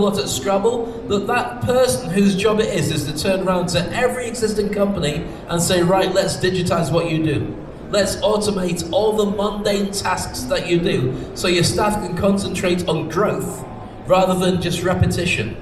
lot at Scrabble, that person whose job it is to turn around to every existing company and say, right, let's digitize what you do. Let's automate all the mundane tasks that you do so your staff can concentrate on growth rather than just repetition.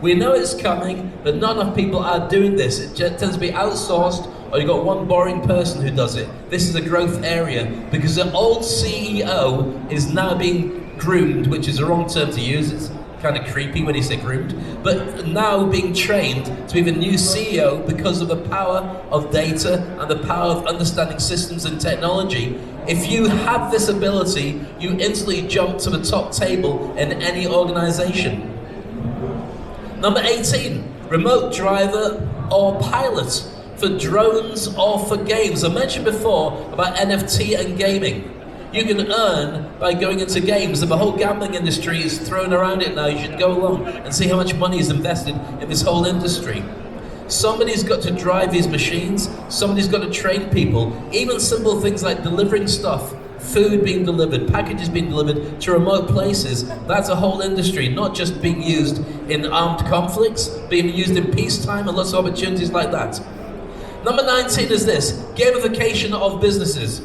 We know it's coming, but not enough people are doing this. It tends to be outsourced, or you've got one boring person who does it. This is a growth area because the old CEO is now being groomed, which is the wrong term to use. It's kind of creepy when you say groomed, but now being trained to be the new CEO because of the power of data and the power of understanding systems and technology. If you have this ability, you instantly jump to the top table in any organization. Number 18, remote driver or pilot for drones or for games. I mentioned before about NFT and gaming. You can earn by going into games, and the whole gambling industry is thrown around it now. You should go along and see how much money is invested in this whole industry. Somebody's got to drive these machines, somebody's got to train people. Even simple things like delivering stuff, food being delivered, packages being delivered to remote places, that's a whole industry, not just being used in armed conflicts, being used in peacetime and lots of opportunities like that. Number 19 is this, gamification of businesses.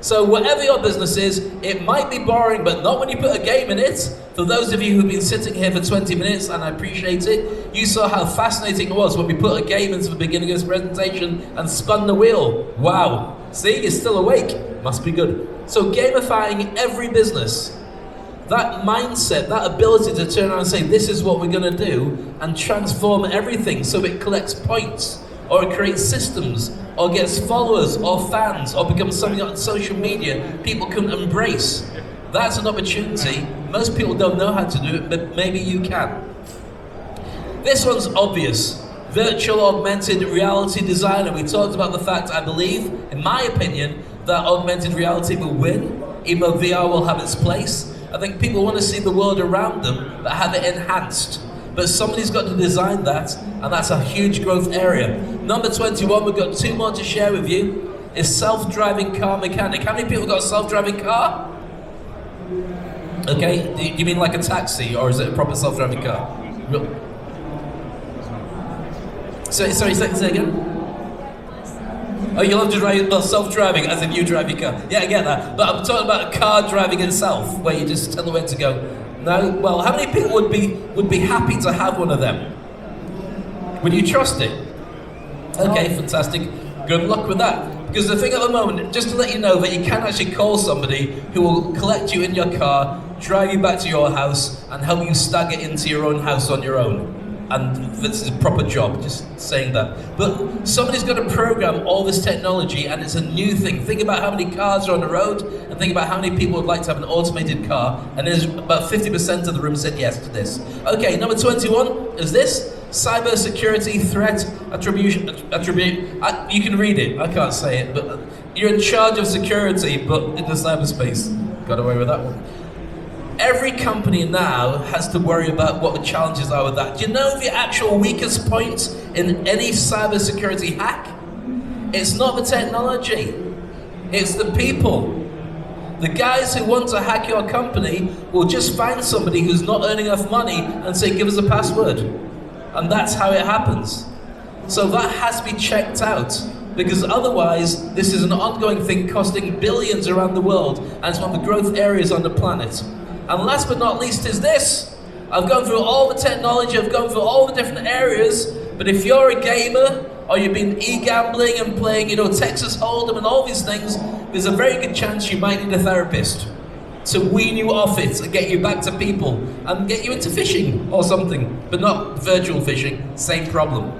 So whatever your business is, it might be boring, but not when you put a game in it. For those of you who've been sitting here for 20 minutes, and I appreciate it, you saw how fascinating it was when we put a game into the beginning of this presentation and spun the wheel. Wow. See, you're still awake. Must be good. So gamifying every business, that mindset, that ability to turn around and say, this is what we're going to do, and transform everything so it collects points, or it creates systems, or gets followers, or fans, or becomes something on social media people can embrace. That's an opportunity. Most people don't know how to do it, but maybe you can. This one's obvious. Virtual augmented reality design, and we talked about the fact, I believe, in my opinion, that augmented reality will win, even though VR will have its place. I think people want to see the world around them, but have it enhanced. But somebody's got to design that, and that's a huge growth area. Number 21, we've got two more to share with you, is self-driving car mechanic. How many people got a self-driving car? Okay, do you mean like a taxi, or is it a proper self-driving car? Sorry, say again? Oh, you love to drive, well, self-driving, as in you drive your car. Yeah, I get that. But I'm talking about a car driving itself, where you just tell the way to go. No? Well, how many people would be happy to have one of them? Would you trust it? Okay, fantastic. Good luck with that. Because the thing at the moment, just to let you know that you can actually call somebody who will collect you in your car, drive you back to your house, and help you stagger into your own house on your own. And this is a proper job, just saying that. But somebody's got to program all this technology, and it's a new thing. Think about how many cars are on the road, and think about how many people would like to have an automated car, and there's about 50% of the room said yes to this. Okay, number 21 is this. Cybersecurity threat attribution. You can read it, I can't say it, but you're in charge of security, but in the cyberspace. Got away with that one. Every company now has to worry about what the challenges are with that. Do you know the actual weakest point in any cybersecurity hack? It's not the technology, it's the people. The guys who want to hack your company will just find somebody who's not earning enough money and say, give us a password. And that's how it happens. So that has to be checked out, because otherwise this is an ongoing thing costing billions around the world, and it's one of the growth areas on the planet. And last but not least is this. I've gone through all the technology, I've gone through all the different areas, but if you're a gamer, or you've been e-gambling and playing, Texas Hold'em and all these things, there's a very good chance you might need a therapist to wean you off it and get you back to people and get you into fishing or something, but not virtual fishing, same problem.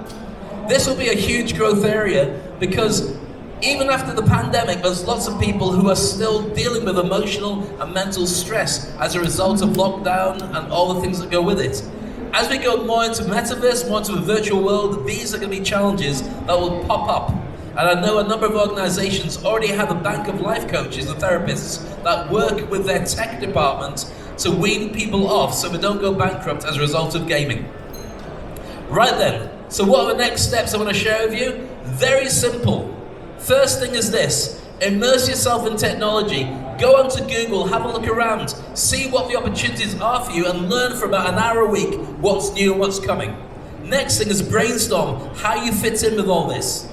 This will be a huge growth area because even after the pandemic, there's lots of people who are still dealing with emotional and mental stress as a result of lockdown and all the things that go with it. As we go more into metaverse, more into the virtual world, these are going to be challenges that will pop up. And I know a number of organizations already have a bank of life coaches and therapists that work with their tech department to wean people off so they don't go bankrupt as a result of gaming. Right then, so what are the next steps I want to share with you? Very simple. First thing is this, immerse yourself in technology. Go onto Google, have a look around, see what the opportunities are for you, and learn for about an hour a week what's new and what's coming. Next thing is brainstorm how you fit in with all this.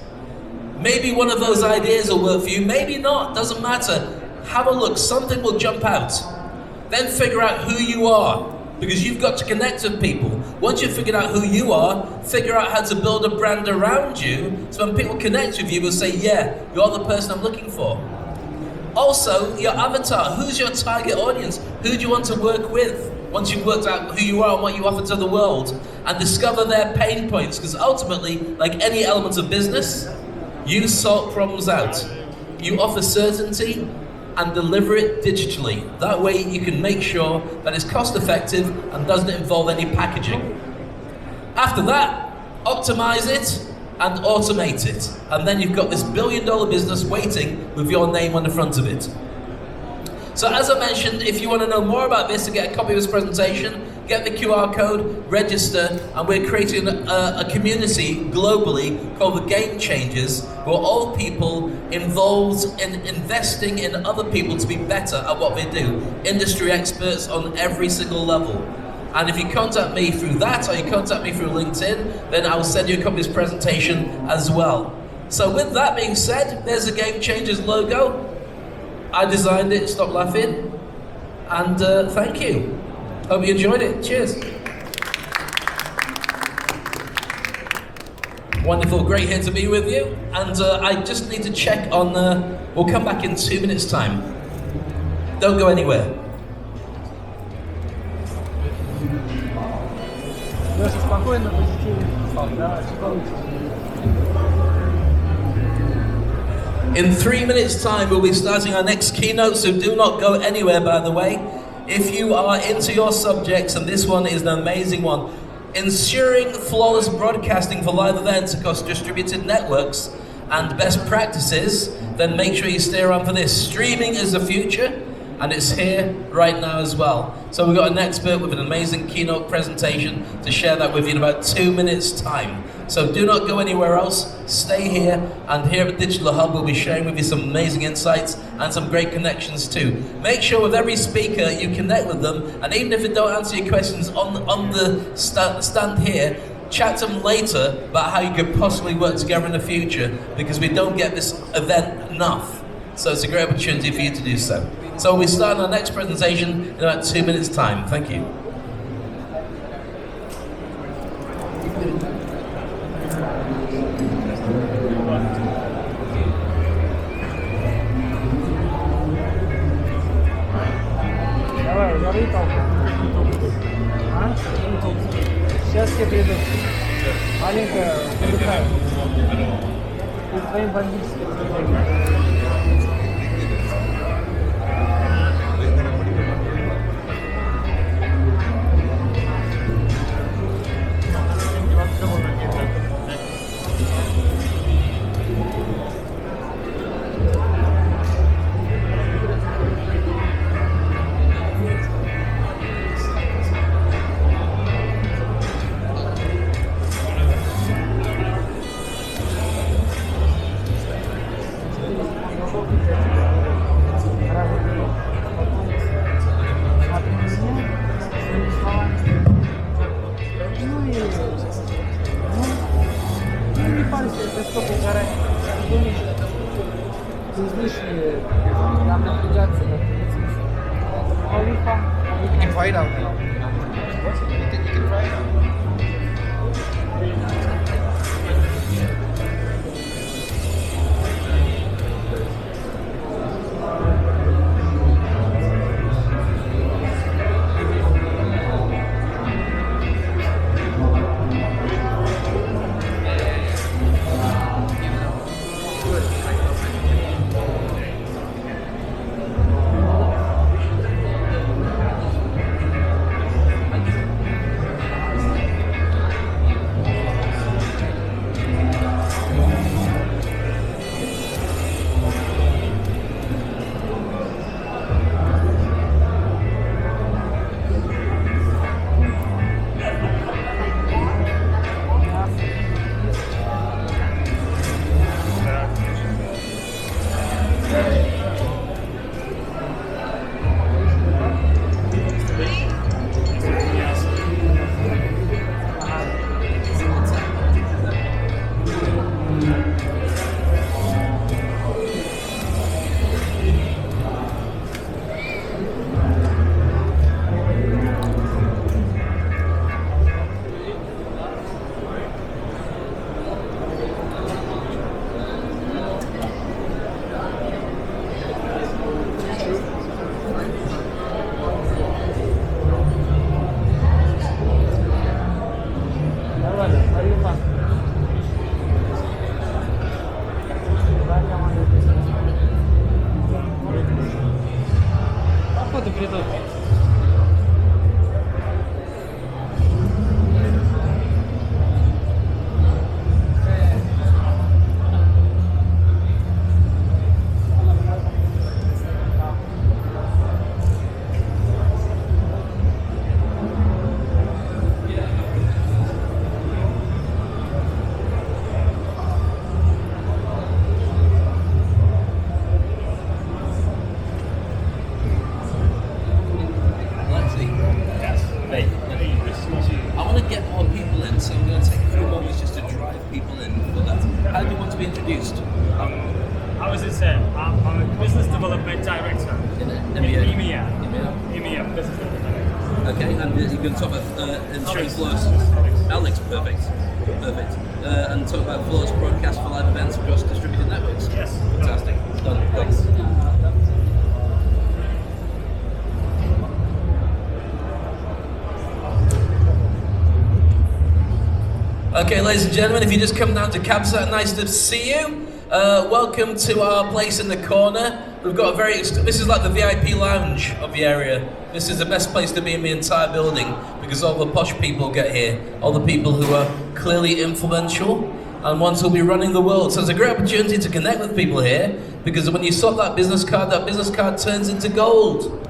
Maybe one of those ideas will work for you, maybe not, doesn't matter. Have a look, something will jump out. Then figure out who you are, because you've got to connect with people. Once you've figured out who you are, figure out how to build a brand around you, so when people connect with you, they'll say, yeah, you're the person I'm looking for. Also, your avatar, who's your target audience? Who do you want to work with? Once you've worked out who you are and what you offer to the world, and discover their pain points, because ultimately, like any element of business, you sort problems out. You offer certainty and deliver it digitally. That way you can make sure that it's cost effective and doesn't involve any packaging. After that, optimize it and automate it. And then you've got this billion-dollar business waiting with your name on the front of it. So as I mentioned, if you want to know more about this and get a copy of this presentation, get the QR code, register, and we're creating a community globally called the Game Changers, who are all people involved in investing in other people to be better at what they do. Industry experts on every single level. And if you contact me through that, or you contact me through LinkedIn, then I'll send you a copy of this presentation as well. So with that being said, there's the Game Changers logo. I designed it, stop laughing, and thank you. Hope you enjoyed it. Cheers. Wonderful, great here to be with you. And I just need to check on, we'll come back in 2 minutes time. Don't go anywhere. In 3 minutes time, we'll be starting our next keynote, so do not go anywhere, by the way. If you are into your subjects, and this one is an amazing one, ensuring flawless broadcasting for live events across distributed networks and best practices, then make sure you stay around for this. Streaming is the future, and it's here right now as well. So we've got an expert with an amazing keynote presentation to share that with you in about 2 minutes time. So do not go anywhere else, stay here, and here at Digital Hub we'll be sharing with you some amazing insights and some great connections too. Make sure with every speaker you connect with them, and even if they don't answer your questions on the stand here, chat to them later about how you could possibly work together in the future, because we don't get this event enough. So it's a great opportunity for you to do so. So we'll start our next presentation in about 2 minutes time. Thank you. Сейчас я приду. Маленькая, отдыхаю. И твоим бандитским. going to talk about ensuring flawless. Alex, perfect. And talk about flawless broadcast for live events across distributed networks. Yes. Fantastic. Done. Thanks. Okay, ladies and gentlemen, if you just come down to Cabsat, nice to see you. Welcome to our place in the corner. We've got a this is like the VIP lounge of the area. This is the best place to be in the entire building because all the posh people get here. All the people who are clearly influential and ones who'll be running the world. So it's a great opportunity to connect with people here because when you swap that business card turns into gold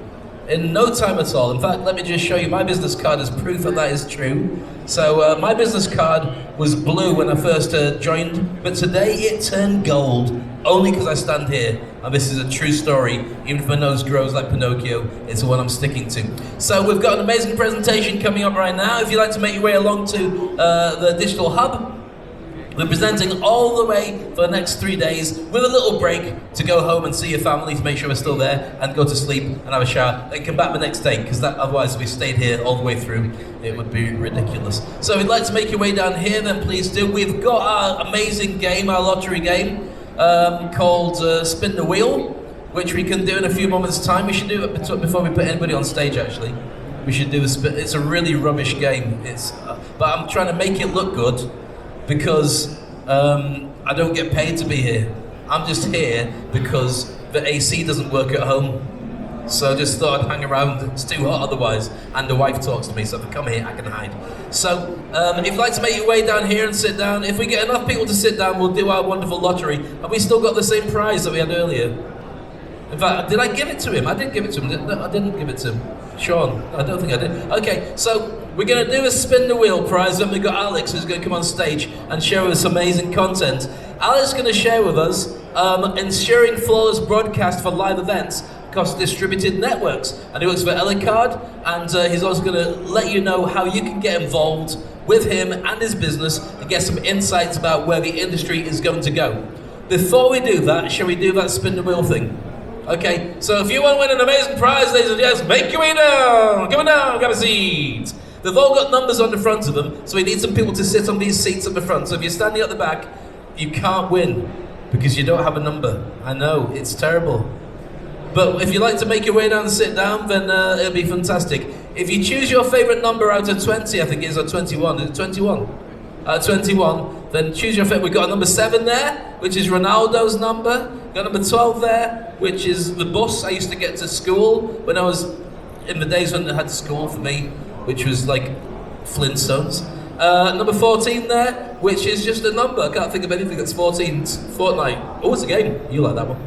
in no time at all. In fact, let me just show you my business card as proof that is true. So my business card was blue when I first joined, but today it turned gold, only because I stand here. And this is a true story. Even if my nose grows like Pinocchio, it's the one I'm sticking to. So we've got an amazing presentation coming up right now. If you'd like to make your way along to the Digital Hub, we're presenting all the way for the next 3 days with a little break to go home and see your family to make sure we're still there and go to sleep and have a shower and come back the next day because otherwise if we stayed here all the way through it would be ridiculous. So if you'd like to make your way down here then please do. We've got our amazing game, our lottery game called Spin the Wheel, which we can do in a few moments time. We should do it before we put anybody on stage actually. We should do it's a really rubbish game. But I'm trying to make it look good because I don't get paid to be here. I'm just here because the AC doesn't work at home. So I just thought I'd hang around. It's too hot otherwise. And the wife talks to me, so if I come here, I can hide. So if you'd like to make your way down here and sit down, if we get enough people to sit down, we'll do our wonderful lottery. And we still got the same prize that we had earlier. In fact, did I give it to him? I didn't give it to him. No, I didn't give it to him. Sean, I don't think I did. Okay, so we're going to do a spin the wheel prize. Then we've got Alex who's going to come on stage and share with us amazing content. Alex is going to share with us ensuring flawless broadcast for live events across distributed networks. And he works for Elicard, and he's also going to let you know how you can get involved with him and his business and get some insights about where the industry is going to go. Before we do that, shall we do that spin the wheel thing? Okay, so if you want to win an amazing prize, ladies and gents, make your way down! Come on down, grab a seat! They've all got numbers on the front of them, so we need some people to sit on these seats at the front. So if you're standing at the back, you can't win because you don't have a number. I know, it's terrible. But if you'd like to make your way down and sit down, then it'll be fantastic. If you choose your favourite number out of 20, I think it is, or 21, is it 21? 21, then choose your favourite. We've got a number 7 there, which is Ronaldo's number. We've got number 12 there, which is the bus I used to get to school when I was, in the days when I had school for me, which was like Flintstones. Number 14 there, which is just a number. I can't think of anything that's 14. Fortnite. Oh, it's a game. You like that one.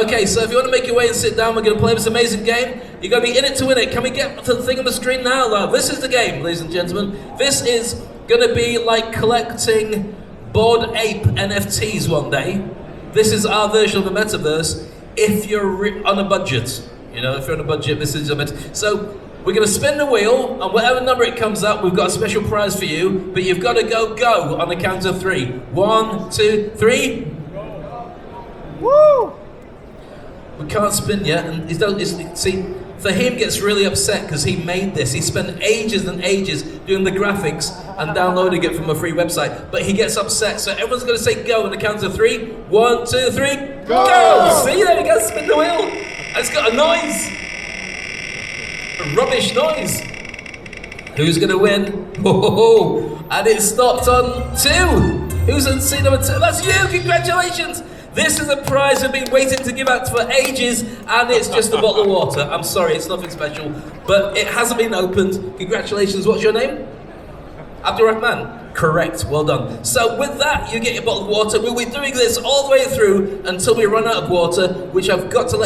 Okay, so if you want to make your way and sit down, we're going to play this amazing game. You're going to be in it to win it. Can we get to the thing on the screen now, love? This is the game, ladies and gentlemen. This is going to be like collecting Bored Ape NFTs one day. This is our version of the metaverse if you're on a budget. You know, if you're on a budget, this is your metaverse. So we're going to spin the wheel, and whatever number it comes up, we've got a special prize for you, but you've got to go on the count of 3. 1, 2, 3. Woo! We can't spin yet, and see, for him gets really upset because he made this. He spent ages and ages doing the graphics and downloading it from a free website, but he gets upset, so everyone's going to say go on the count of 3. 1, 2, 3. Go! See, there we go, spin the wheel. And it's got a noise. A rubbish noise. Who's going to win? Oh, and it stopped on 2. Who's on seat number 2? That's you, congratulations. This is a prize we've been waiting to give out for ages, and it's just a bottle of water. I'm sorry, it's nothing special, but it hasn't been opened. Congratulations, what's your name? Abdurrahman? Correct, well done. So with that, you get your bottle of water. We'll be doing this all the way through until we run out of water, which I've got to let